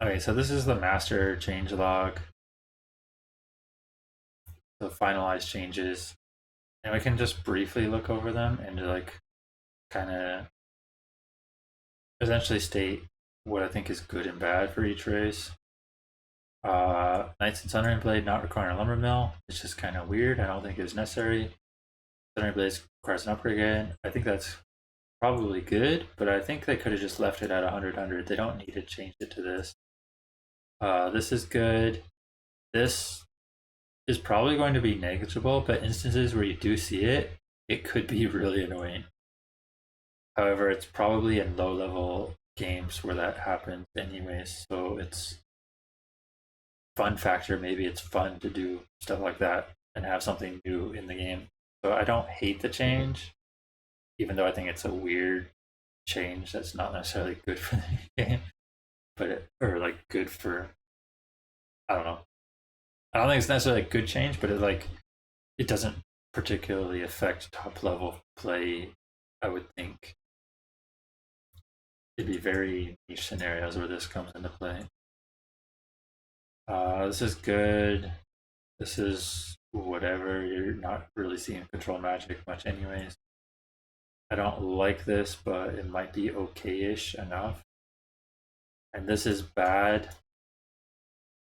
Okay, so this is the master changelog, the finalized changes, and we can just briefly look over them and like kind of essentially state what I think is good and bad for each race. Knights and Sundering Blade not requiring a lumber mill. It's just kind of weird. I don't think it was necessary. Sundering Blade requires an upgrade again. I think that's probably good, but I think they could have just left it at 100. They don't need to change it to this. This is good. This is probably going to be negligible, but instances where you do see it, it could be really annoying. However, it's probably in low level games where that happens anyways, so it's fun factor. Maybe it's fun to do stuff like that and have something new in the game. So I don't hate the change, even though I think it's a weird change that's not necessarily good for the game, or like good for, I don't know. I don't think it's necessarily a good change, but it doesn't particularly affect top level play. I would think it'd be very niche scenarios where this comes into play. This is good. This is whatever. You're not really seeing control magic much anyways. I don't like this, but it might be okay-ish enough. And this is bad,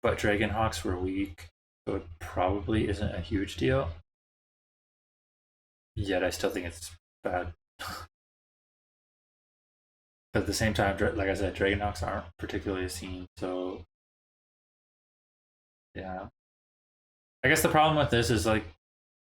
but Dragonhawks were weak, so it probably isn't a huge deal. Yet I still think it's bad. But at the same time, like I said, Dragonhawks aren't particularly seen, so yeah. I guess the problem with this is like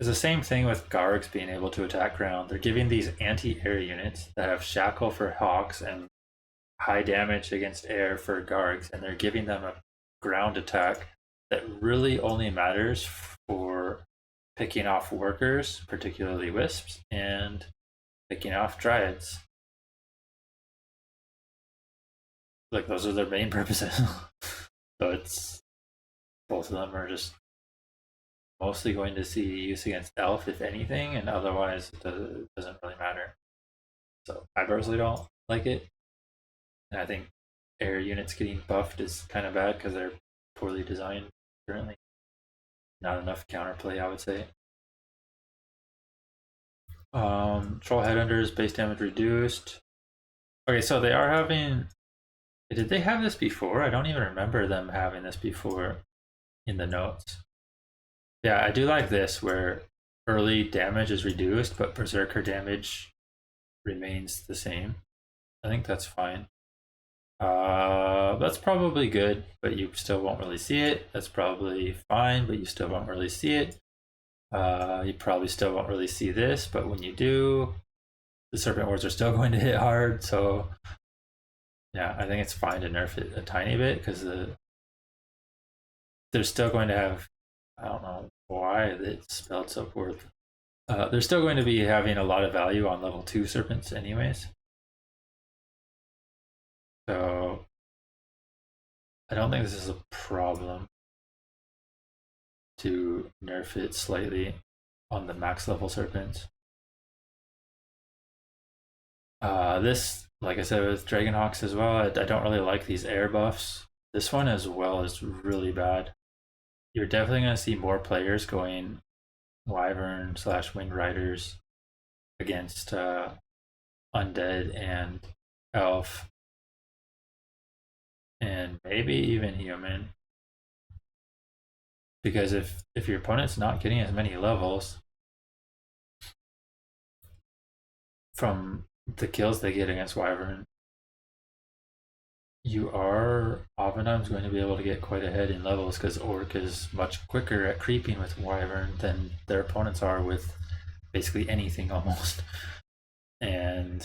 it's the same thing with Gargs being able to attack ground. They're giving these anti-air units that have Shackle for Hawks and high damage against air for Gargs, and they're giving them a ground attack that really only matters for picking off workers, particularly wisps, and picking off dryads. Like those are their main purposes. So it's both of them are just mostly going to see use against elf if anything, and otherwise it doesn't really matter. So I personally don't like it, and I think air units getting buffed is kind of bad because they're poorly designed currently. Not enough counterplay, I would say. Troll Headhunters base damage reduced. Okay, so they are having. Did they have this before? I don't even remember them having this before in the notes. Yeah, I do like this where early damage is reduced, but berserker damage remains the same. I think that's fine. That's probably good, but you still won't really see it. That's probably fine, but you still won't really see it. You probably still won't really see this, but when you do, the Serpent Wards are still going to hit hard. So, yeah, I think it's fine to nerf it a tiny bit because they're still going to have. I don't know why it's spelled so poorly. They're still going to be having a lot of value on level 2 Serpents, anyways. So, I don't think this is a problem to nerf it slightly on the max level Serpents. This, like I said, with Dragonhawks as well, I don't really like these air buffs. This one as well is really bad. You're definitely going to see more players going Wyvern / Wind Riders against Undead and Elf, and maybe even Human. Because if your opponent's not getting as many levels from the kills they get against Wyvern, you are oftentimes going to be able to get quite ahead in levels because Orc is much quicker at creeping with Wyvern than their opponents are with basically anything almost. And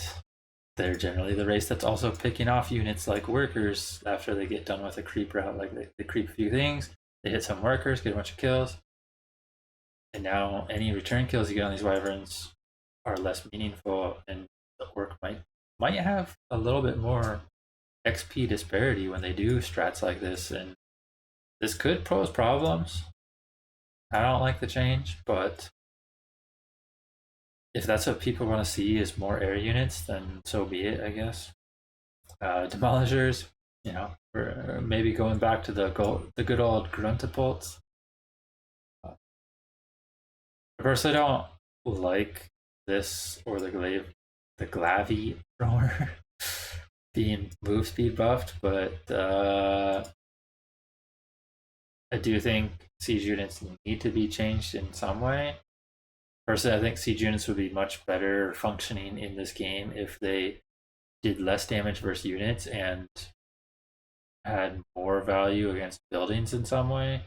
they're generally the race that's also picking off units like workers after they get done with a creep route. Like they creep a few things, they hit some workers, get a bunch of kills, and now any return kills you get on these Wyverns are less meaningful, and the Orc might have a little bit more XP disparity when they do strats like this, and this could pose problems. I don't like the change, but if that's what people want to see is more air units, then so be it, I guess. Demolishers, You know, or maybe going back to the good old Gruntapults. First, I don't like this or the Glavy thrower being move speed buffed, but I do think siege units need to be changed in some way. Personally, I think siege units would be much better functioning in this game if they did less damage versus units and had more value against buildings in some way.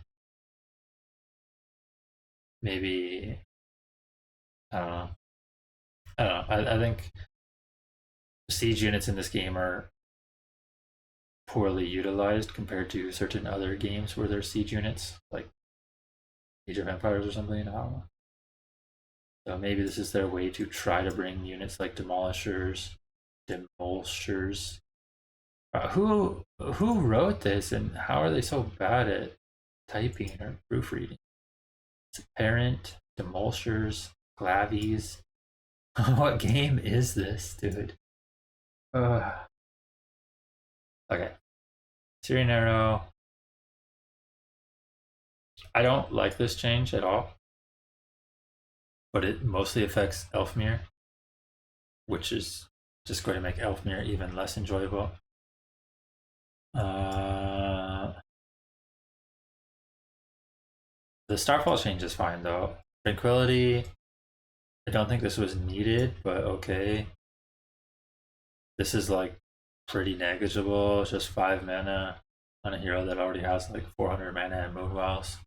Maybe I don't know. I don't know. I think siege units in this game are poorly utilized compared to certain other games where there's siege units, like Age of Empires or something. I don't know. So maybe this is their way to try to bring units like demolishers. Who wrote this and how are they so bad at typing or proofreading? It's apparent, demolishers, glavies. What game is this, dude? Okay. Syrian Arrow. I don't like this change at all, but it mostly affects Elfmere, which is just going to make Elfmere even less enjoyable. The Starfall change is fine though. Tranquility, I don't think this was needed, but okay. This is like pretty negligible. It's just 5 mana on a hero that already has like 400 mana and Moonwells.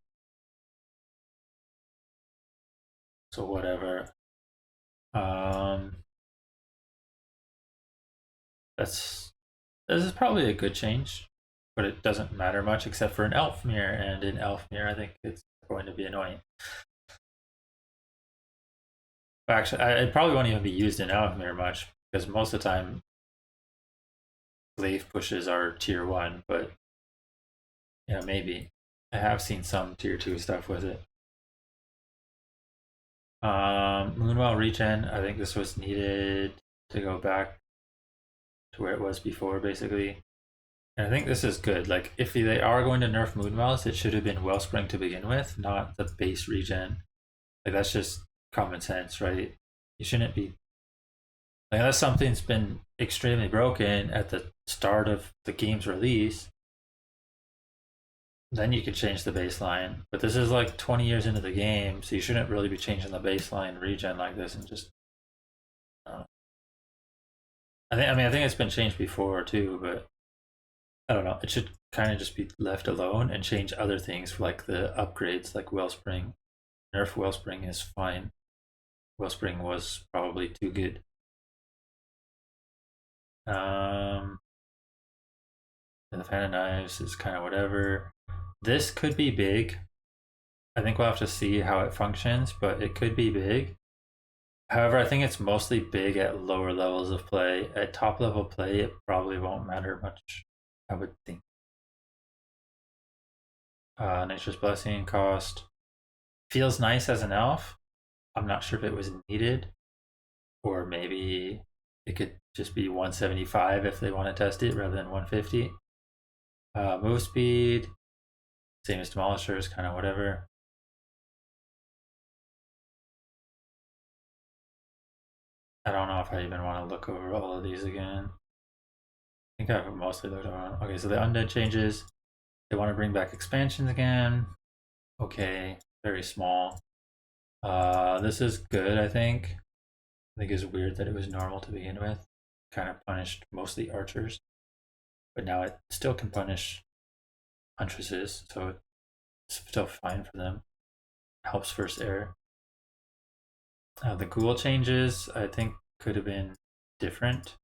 So whatever. This is probably a good change, but it doesn't matter much except for an Elfmere, and in Elfmere I think it's going to be annoying. Actually, it probably won't even be used in Elfmere much because most of the time Glaive pushes are tier 1, but yeah, maybe. I have seen some tier 2 stuff with it. Moonwell regen, I think this was needed to go back to where it was before, basically. And I think this is good. Like, if they are going to nerf Moonwells, it should have been Wellspring to begin with, not the base regen. Like, that's just common sense, right? You shouldn't be. Like, unless something's been extremely broken at the start of the game's release, then you could change the baseline. But this is like 20 years into the game, so you shouldn't really be changing the baseline regen like this and just. I think it's been changed before too, but I don't know. It should kind of just be left alone and change other things like the upgrades, like Wellspring. Nerf Wellspring is fine. Wellspring was probably too good. The Fan of Knives is kind of whatever. This could be big. I think we'll have to see how it functions, but it could be big. However, I think it's mostly big at lower levels of play. At top level play, it probably won't matter much, I would think. Nature's Blessing cost. Feels nice as an elf. I'm not sure if it was needed. Or maybe it could just be 175 if they want to test it rather than 150. Move speed. Same as Demolishers, kind of whatever. I don't know if I even want to look over all of these again. I think I've mostly looked over. Okay, so the undead changes. They want to bring back expansions again. Okay, very small. This is good, I think. I think it's weird that it was normal to begin with. Kind of punished mostly archers. But now it still can punish huntresses, so it's still fine for them. Helps first air. The ghoul changes, I think, could have been different.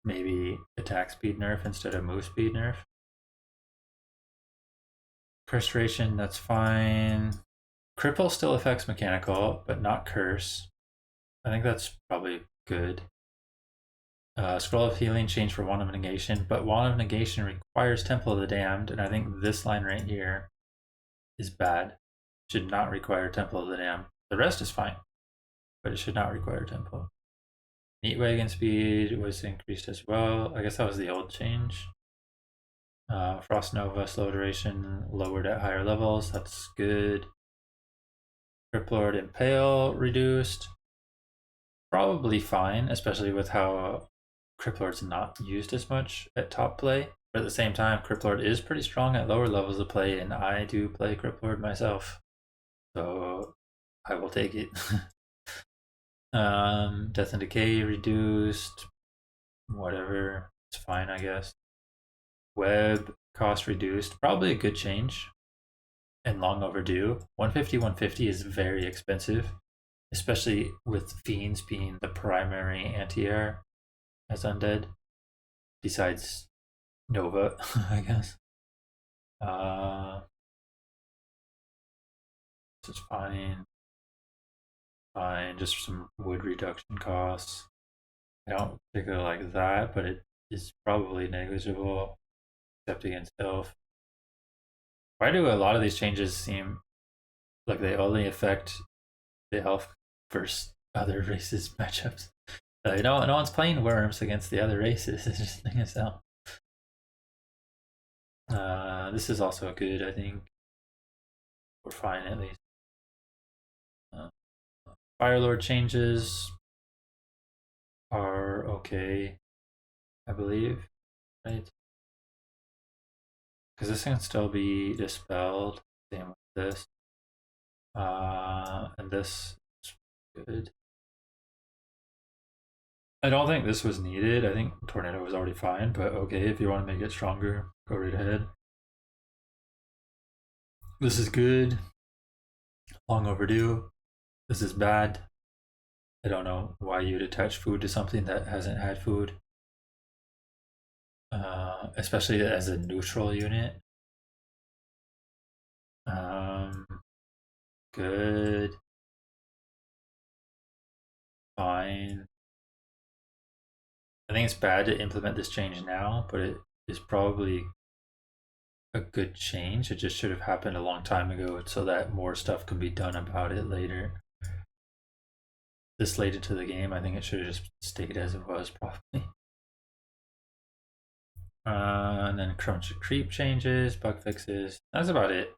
Maybe attack speed nerf instead of move speed nerf. Frustration, that's fine. Cripple still affects mechanical, but not curse. I think that's probably good. Scroll of Healing changed for Wand of Negation, but Wand of Negation requires Temple of the Damned, and I think this line right here is bad. Should not require Temple of the Damned. The rest is fine, but it should not require Temple. Meat wagon speed was increased as well. I guess that was the old change. Frost Nova slow duration lowered at higher levels. That's good. Criplord Impale reduced. Probably fine, especially with how Criplord's not used as much at top play. But at the same time, Criplord is pretty strong at lower levels of play, and I do play Criplord myself. So I will take it. Death and Decay reduced. Whatever. It's fine, I guess. Web cost reduced. Probably a good change. And long overdue. 150, 150 is very expensive, especially with Fiends being the primary anti-air as undead, besides Nova, I guess. This is fine. Fine, just some wood reduction costs. I don't particularly like that, but it is probably negligible, except against Elf. Why do a lot of these changes seem like they only affect the Elf versus other races matchups? No one's playing worms against the other races. It's just thing itself. This is also good, I think. We're fine at least. Firelord changes are okay, I believe, right? Because this can still be dispelled. Same with this. And this is good. I don't think this was needed. I think Tornado was already fine, but okay, if you want to make it stronger, go right ahead. This is good. Long overdue. This is bad. I don't know why you'd attach food to something that hasn't had food. Especially as a neutral unit. Good. Fine. I think it's bad to implement this change now, but it is probably a good change. It just should have happened a long time ago so that more stuff can be done about it later. This late into the game, I think it should have just stayed as it was, probably. And then Crunch and Creep changes, bug fixes. That's about it.